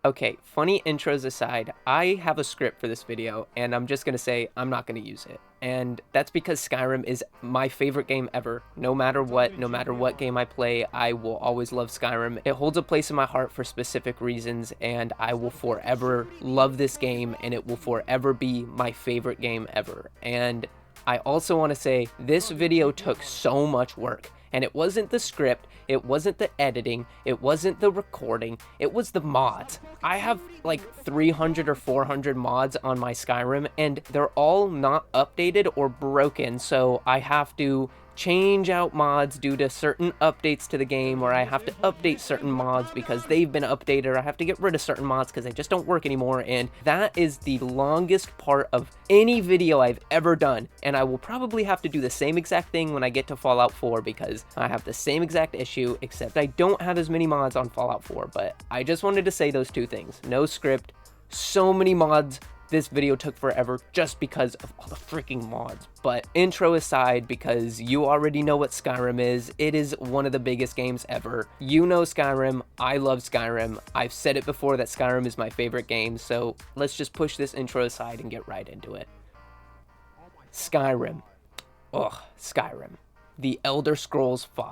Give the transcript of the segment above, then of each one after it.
Okay, funny intros aside, I have a script for this video, and I'm just gonna say I'm not gonna use it. And that's because Skyrim is my favorite game ever. No matter what game I play, I will always love Skyrim. It holds a place in my heart for specific reasons, and I will forever love this game, and it will forever be my favorite game ever. And I also want to say this video took so much work. And it wasn't the script, it wasn't the editing, it wasn't the recording, it was the mods. I have like 300 or 400 mods on my Skyrim, and they're all not updated or broken, so I have to change out mods due to certain updates to the game, or I have to update certain mods because they've been updated, or I have to get rid of certain mods because they just don't work anymore. And that is the longest part of any video I've ever done, and I will probably have to do the same exact thing when I get to Fallout 4 because I have the same exact issue, except I don't have as many mods on Fallout 4. But I just wanted to say those two things: no script, so many mods. This video took forever just because of all the freaking mods. But intro aside, because you already know what Skyrim is, it is one of the biggest games ever. You know Skyrim, I love Skyrim. I've said it before that Skyrim is my favorite game, so let's just push this intro aside and get right into it. Skyrim. Ugh, Skyrim. The Elder Scrolls V.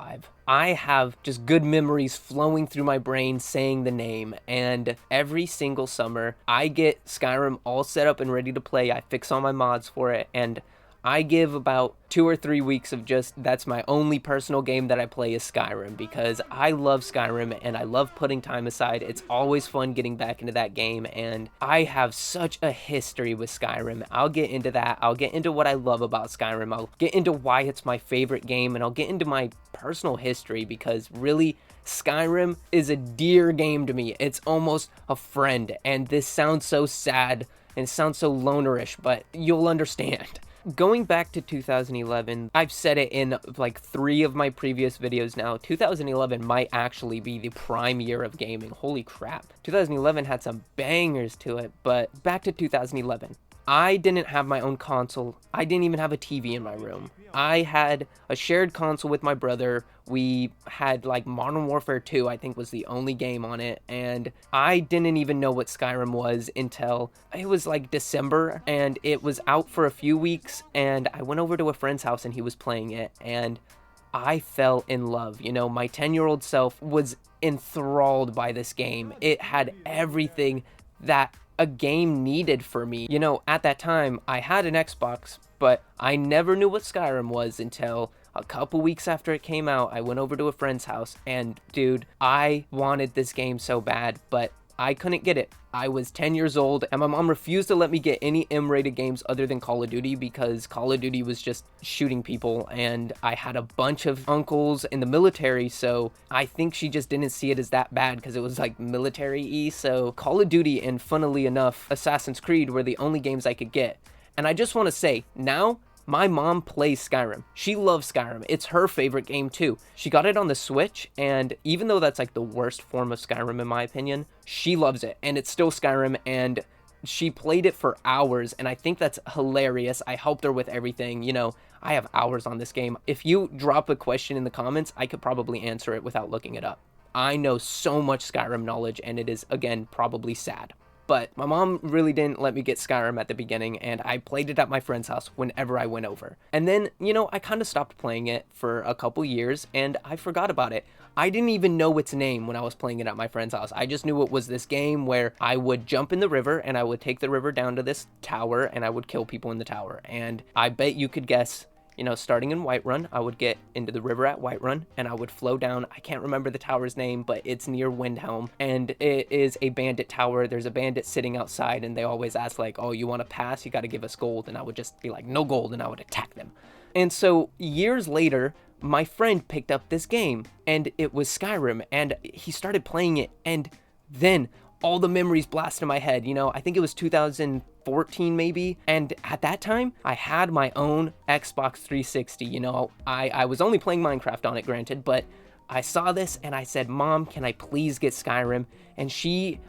I have just good memories flowing through my brain saying the name, and every single summer I get Skyrim all set up and ready to play. I fix all my mods for it, and I give about 2 or 3 weeks of just, that's my only personal game that I play is Skyrim, because I love Skyrim and I love putting time aside. It's always fun getting back into that game, and I have such a history with Skyrim. I'll get into that. I'll get into what I love about Skyrim. I'll get into why it's my favorite game, and I'll get into my personal history, because really, Skyrim is a dear game to me. It's almost a friend, and this sounds so sad and it sounds so lonerish, but you'll understand. Going back to 2011, I've said it in like 3 of my previous videos now, 2011 might actually be the prime year of gaming. Holy crap. 2011 had some bangers to it, but back to 2011. I didn't have my own console. I didn't even have a TV in my room. I had a shared console with my brother. We had like Modern Warfare 2, I think was the only game on it. And I didn't even know what Skyrim was until it was like December, and it was out for a few weeks. And I went over to a friend's house and he was playing it, and I fell in love. You know, my 10-year-old self was enthralled by this game. It had everything that a game needed for me. You know, at that time, I had an Xbox, but I never knew what Skyrim was until a couple weeks after it came out. I went over to a friend's house, and dude, I wanted this game so bad, but I couldn't get it. I was 10 years old, and my mom refused to let me get any M-rated games other than Call of Duty, because Call of Duty was just shooting people, and I had a bunch of uncles in the military, so I think she just didn't see it as that bad because it was like military-y. So Call of Duty and, funnily enough, Assassin's Creed were the only games I could get. And I just want to say, now my mom plays Skyrim. She loves Skyrim. It's her favorite game too. She got it on the Switch, and even though that's like the worst form of Skyrim in my opinion, she loves it, and it's still Skyrim, and she played it for hours, and I think that's hilarious. I helped her with everything. You know, I have hours on this game. If you drop a question in the comments, I could probably answer it without looking it up. I know so much Skyrim knowledge, and it is, again, probably sad. But my mom really didn't let me get Skyrim at the beginning, and I played it at my friend's house whenever I went over. And then, you know, I kind of stopped playing it for a couple years, and I forgot about it. I didn't even know its name when I was playing it at my friend's house. I just knew it was this game where I would jump in the river, and I would take the river down to this tower, and I would kill people in the tower. And I bet you could guess, you know, starting in Whiterun, I would get into the river at Whiterun, and I would flow down. I can't remember the tower's name, but it's near Windhelm, and it is a bandit tower. There's a bandit sitting outside, and they always ask like, oh, you want to pass? You got to give us gold. And I would just be like, no gold, and I would attack them. And so years later, my friend picked up this game, and it was Skyrim, and he started playing it, and then all the memories blast in my head. You know, I think it was 2014 maybe, and at that time I had my own Xbox 360. You know, I was only playing Minecraft on it, granted, but I saw this and I said, Mom, can I please get Skyrim? And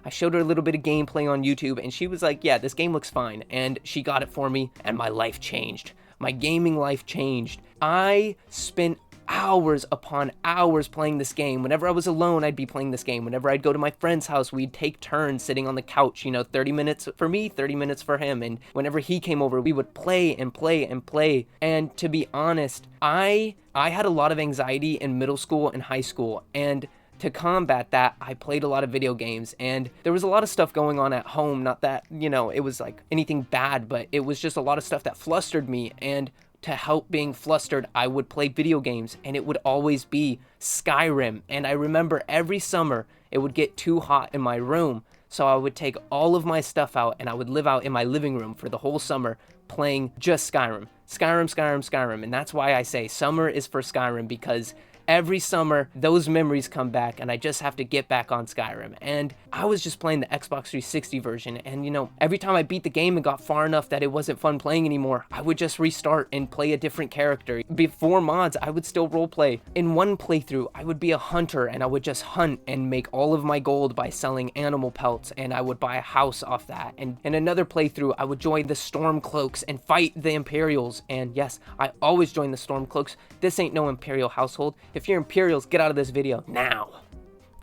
I showed her a little bit of gameplay on YouTube, and she was like, yeah, this game looks fine. And she got it for me, and my life changed. My gaming life changed. I spent hours upon hours playing this game. Whenever I was alone, I'd be playing this game. Whenever I'd go to my friend's house, we'd take turns sitting on the couch, 30 minutes for me, 30 minutes for him. And whenever he came over, we would play and play and play. And to be honest, I had a lot of anxiety in middle school and high school, and to combat that, I played a lot of video games, and there was a lot of stuff going on at home. Not that, it was like anything bad, but it was just a lot of stuff that flustered me. And to help being flustered, I would play video games, and it would always be Skyrim. And I remember every summer it would get too hot in my room, so I would take all of my stuff out and I would live out in my living room for the whole summer playing just Skyrim. Skyrim, Skyrim, Skyrim. And that's why I say summer is for Skyrim, because every summer those memories come back and I just have to get back on Skyrim. And I was just playing the Xbox 360 version, and every time I beat the game and got far enough that it wasn't fun playing anymore, I would just restart and play a different character. Before mods, I would still roleplay. In one playthrough, I would be a hunter and I would just hunt and make all of my gold by selling animal pelts, and I would buy a house off that. And in another playthrough, I would join the Stormcloaks and fight the Imperials. And yes, I always join the Stormcloaks. This ain't no Imperial household. If you're Imperials, get out of this video now.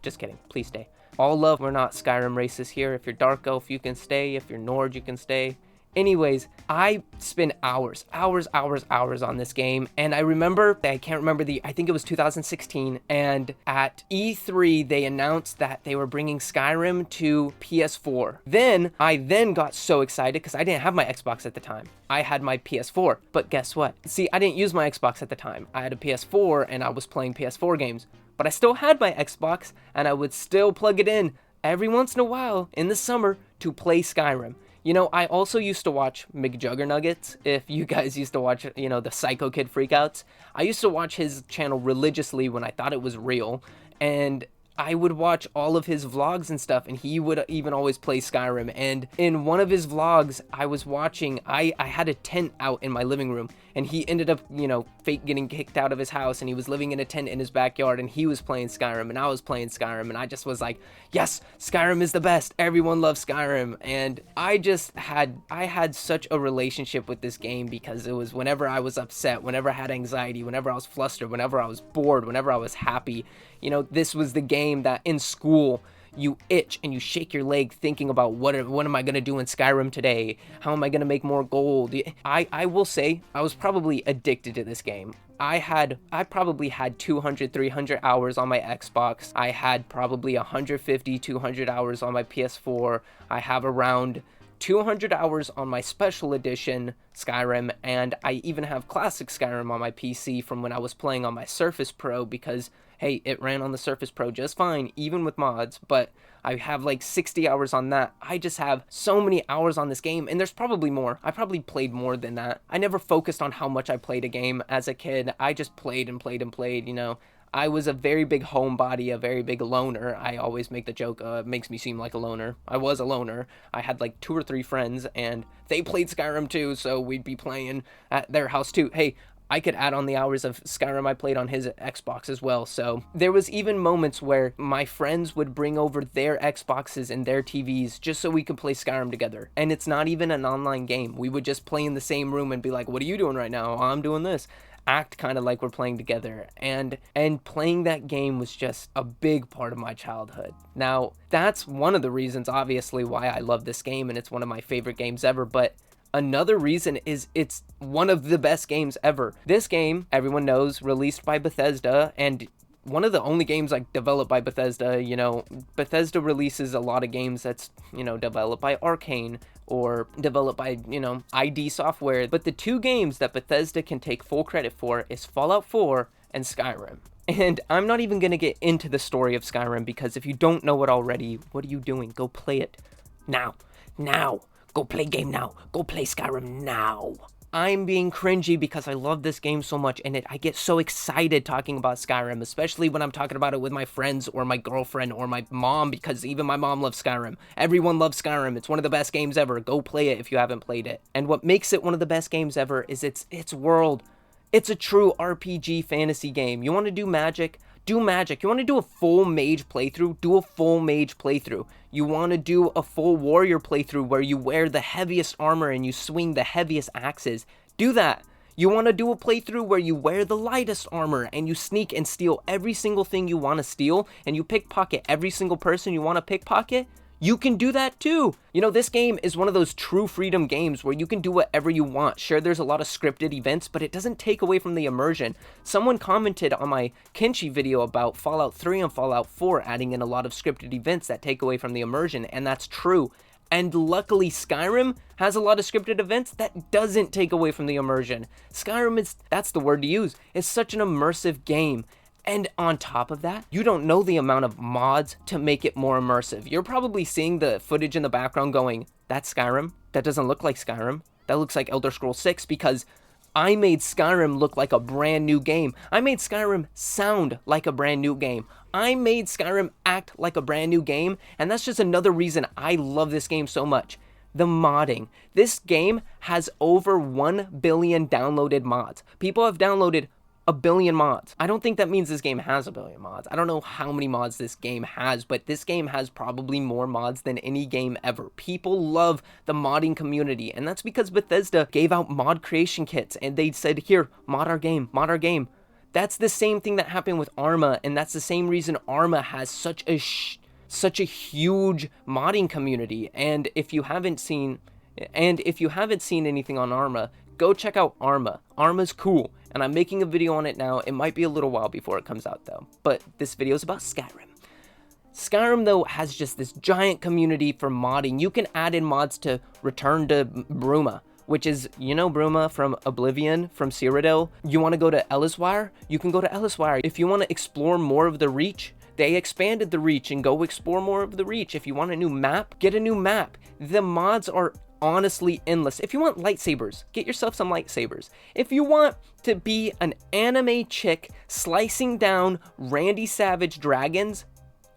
Just kidding, please stay. All love, we're not Skyrim racists here. If you're Dark Elf, you can stay. If you're Nord, you can stay. Anyways, I spent hours on this game, and I can't remember I think it was 2016, and at E3, they announced that they were bringing Skyrim to PS4. I got so excited because I didn't have my Xbox at the time. I had my PS4, but guess what? See, I didn't use my Xbox at the time. I had a PS4, and I was playing PS4 games, but I still had my Xbox, and I would still plug it in every once in a while in the summer to play Skyrim. I also used to watch McJuggernuggets. If you guys used to watch, the Psycho Kid Freakouts. I used to watch his channel religiously when I thought it was real. And I would watch all of his vlogs and stuff, and he would even always play Skyrim. And in one of his vlogs, I was watching, I had a tent out in my living room, and he ended up, fake getting kicked out of his house, and he was living in a tent in his backyard, and he was playing Skyrim, and I was playing Skyrim, and I just was like, yes, Skyrim is the best. Everyone loves Skyrim. And I had such a relationship with this game, because it was whenever I was upset, whenever I had anxiety, whenever I was flustered, whenever I was bored, whenever I was happy, this was the game that in school you itch and you shake your leg thinking about what am I going to do in Skyrim today? How am I going to make more gold? I will say I was probably addicted to this game. I probably had 200, 300 hours on my Xbox. I had probably 150, 200 hours on my PS4. I have around 200 hours on my special edition Skyrim, and I even have classic Skyrim on my PC from when I was playing on my Surface Pro, because hey, it ran on the Surface Pro just fine, even with mods, but I have like 60 hours on that. I just have so many hours on this game, and there's probably more. I probably played more than that. I never focused on how much I played a game as a kid. I just played and played and played, I was a very big homebody, a very big loner. I always make the joke, it makes me seem like a loner. I was a loner. I had like 2 or 3 friends, and they played Skyrim too, so we'd be playing at their house too. Hey, I could add on the hours of Skyrim I played on his Xbox as well. So there was even moments where my friends would bring over their Xboxes and their TVs just so we could play Skyrim together. And it's not even an online game. We would just play in the same room and be like, what are you doing right now? Oh, I'm doing this. Act kind of like we're playing together. And playing that game was just a big part of my childhood. Now, that's one of the reasons, obviously, why I love this game, and it's one of my favorite games ever, but another reason is it's one of the best games ever. This game, everyone knows, released by Bethesda, and one of the only games like developed by Bethesda. Bethesda releases a lot of games that's, developed by Arcane or developed by, ID Software. But the 2 games that Bethesda can take full credit for is Fallout 4 and Skyrim. And I'm not even going to get into the story of Skyrim, because if you don't know it already, what are you doing? Go play it now. Go play game now. Go play Skyrim now. I'm being cringy because I love this game so much, and I get so excited talking about Skyrim, especially when I'm talking about it with my friends or my girlfriend or my mom, because even my mom loves Skyrim. Everyone loves Skyrim. It's one of the best games ever. Go play it if you haven't played it. And what makes it one of the best games ever is its world. It's a true RPG fantasy game. You want to do magic? Do magic. You want to do a full mage playthrough? Do a full mage playthrough. You want to do a full warrior playthrough where you wear the heaviest armor and you swing the heaviest axes? Do that. You want to do a playthrough where you wear the lightest armor and you sneak and steal every single thing you want to steal, and you pickpocket every single person you want to pickpocket? You can do that too. You know, this game is one of those true freedom games where you can do whatever you want. Sure, there's a lot of scripted events, but it doesn't take away from the immersion. Someone commented on my Kenshi video about Fallout 3 and Fallout 4 adding in a lot of scripted events that take away from the immersion, and that's true. And luckily, Skyrim has a lot of scripted events that doesn't take away from the immersion. Skyrim is, that's the word to use, is such an immersive game. And on top of that, you don't know the amount of mods to make it more immersive. You're probably seeing the footage in the background going, that's Skyrim? That doesn't look like Skyrim. That looks like Elder Scrolls 6, because I made Skyrim look like a brand new game. I made Skyrim sound like a brand new game. I made Skyrim act like a brand new game, and that's just another reason I love this game so much. The modding. This game has over 1 billion downloaded mods. People have downloaded 1 billion mods. I don't think that means this game has 1 billion mods. I don't know how many mods this game has, but this game has probably more mods than any game ever. People love the modding community, and that's because Bethesda gave out mod creation kits, and they said, here, mod our game, mod our game. That's the same thing that happened with Arma, and that's the same reason Arma has such a huge modding community. And if you haven't seen anything on Arma, go check out Arma. Arma's cool, and I'm making a video on it now. It might be a little while before it comes out though, but this video is about Skyrim. Skyrim though has just this giant community for modding. You can add in mods to Return to Bruma, which is, you know, Bruma from Oblivion, from Cyrodiil. You want to go to Elliswire? You can go to Elliswire. If you want to explore more of the Reach, they expanded the Reach, and go explore more of the Reach. If you want a new map, get a new map. The mods are honestly endless. If you want lightsabers, get yourself some lightsabers. If you want to be an anime chick slicing down Randy Savage dragons,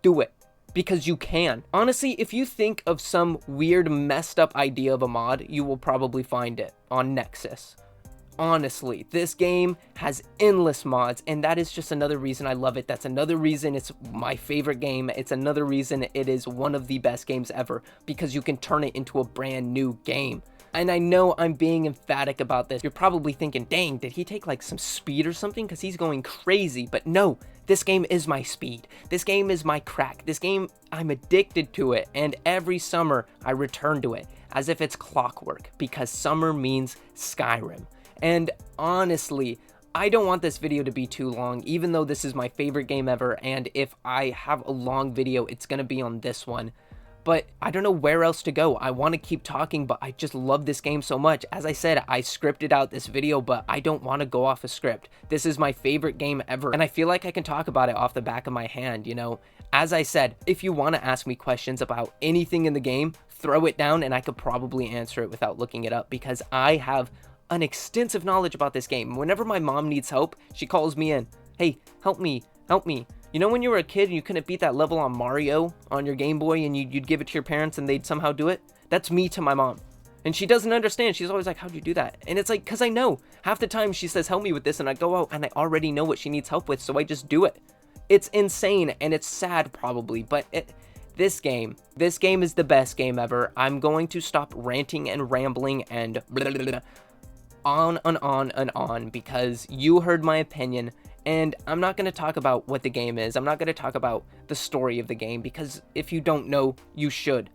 do it. Because you can. Honestly, if you think of some weird messed up idea of a mod, you will probably find it on Nexus. Honestly, this game has endless mods, and that is just another reason I love it. That's another reason it's my favorite game. It's another reason it is one of the best games ever, because you can turn it into a brand new game. And I know I'm being emphatic about this. You're probably thinking, dang, did he take like some speed or something? Because he's going crazy. But no, this game is my speed. This game is my crack. This game, I'm addicted to it. And every summer, I return to it as if it's clockwork, because summer means Skyrim. And honestly, I don't want this video to be too long, even though this is my favorite game ever. And if I have a long video, it's going to be on this one. But I don't know where else to go. I want to keep talking, but I just love this game so much. As I said, I scripted out this video, but I don't want to go off a script. This is my favorite game ever, and I feel like I can talk about it off the back of my hand, you know? As I said, if you want to ask me questions about anything in the game, throw it down and I could probably answer it without looking it up, because I have an extensive knowledge about this game. Whenever my mom needs help, she calls me in. Hey, help me, help me. You know when you were a kid and you couldn't beat that level on Mario on your Game Boy and you'd give it to your parents and they'd somehow do it? That's me to my mom. And she doesn't understand. She's always like, how'd you do that? And it's like, because I know. Half the time she says, help me with this, and I go out and I already know what she needs help with, so I just do it. It's insane, and it's sad probably, but this game is the best game ever. I'm going to stop ranting and rambling and blah, blah, blah, on and on and on, because you heard my opinion. And I'm not going to talk about what the game is. I'm not going to talk about the story of the game, because if you don't know, you should.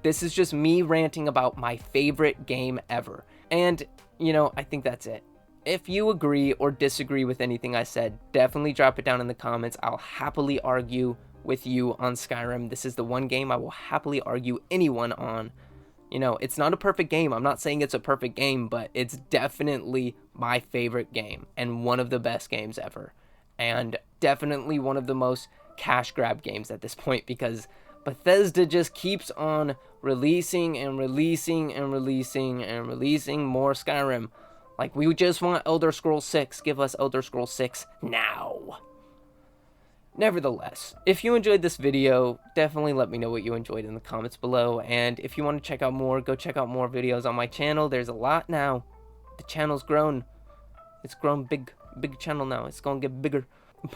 This is just me ranting about my favorite game ever. And, you know, I think that's it. If you agree or disagree with anything I said, definitely drop it down in the comments. I'll happily argue with you on Skyrim. This is the one game I will happily argue anyone on. You know, it's not a perfect game. I'm not saying it's a perfect game, but it's definitely my favorite game and one of the best games ever. And definitely one of the most cash grab games at this point, because Bethesda just keeps on releasing and releasing and releasing and releasing more Skyrim. Like, we just want Elder Scrolls 6. Give us Elder Scrolls 6 now. Nevertheless, if you enjoyed this video, definitely let me know what you enjoyed in the comments below. And if you want to check out more, go check out more videos on my channel. There's a lot now. The channel's grown. It's grown big channel now. It's going to get bigger.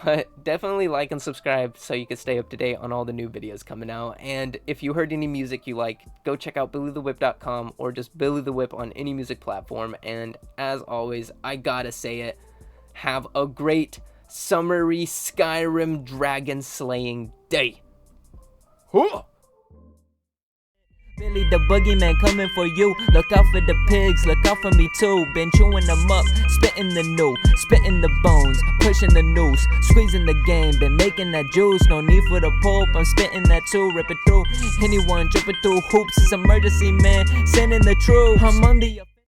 But definitely like and subscribe so you can stay up to date on all the new videos coming out. And if you heard any music you like, go check out BillyTheWhip.com or just Billy the Whip on any music platform. And as always, I gotta say it, have a great summery Skyrim dragon slaying day. Huh! Billy the boogeyman coming for you. Look out for the pigs, look out for me too. Been chewing them up, spitting the new, spitting the bones, pushing the noose, squeezing the game. Been making that juice, no need for the pulp. I'm spitting that too, rip it through. Anyone jumping through hoops, it's emergency, man. Sending the troops. I'm under your